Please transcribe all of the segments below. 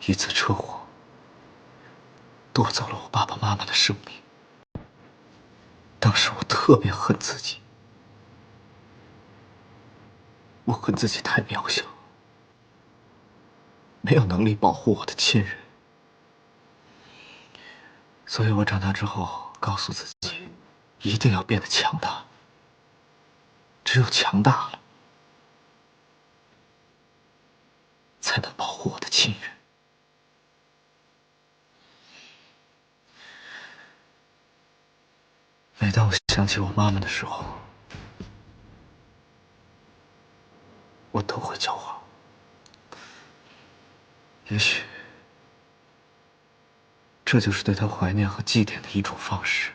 一次车祸夺走了我爸爸妈妈的生命。当时我特别恨自己，我恨自己太渺小，没有能力保护我的亲人。所以我长大之后告诉自己，一定要变得强大。只有强大了，才能保护我的亲人。每当我想起我妈妈的时候，我都会焦躁。也许，这就是对她怀念和祭奠的一种方式。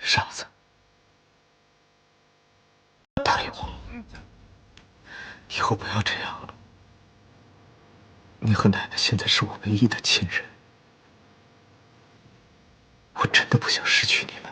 傻子，答应我，以后不要这样了。你和奶奶现在是我唯一的亲人，我真的不想失去你们。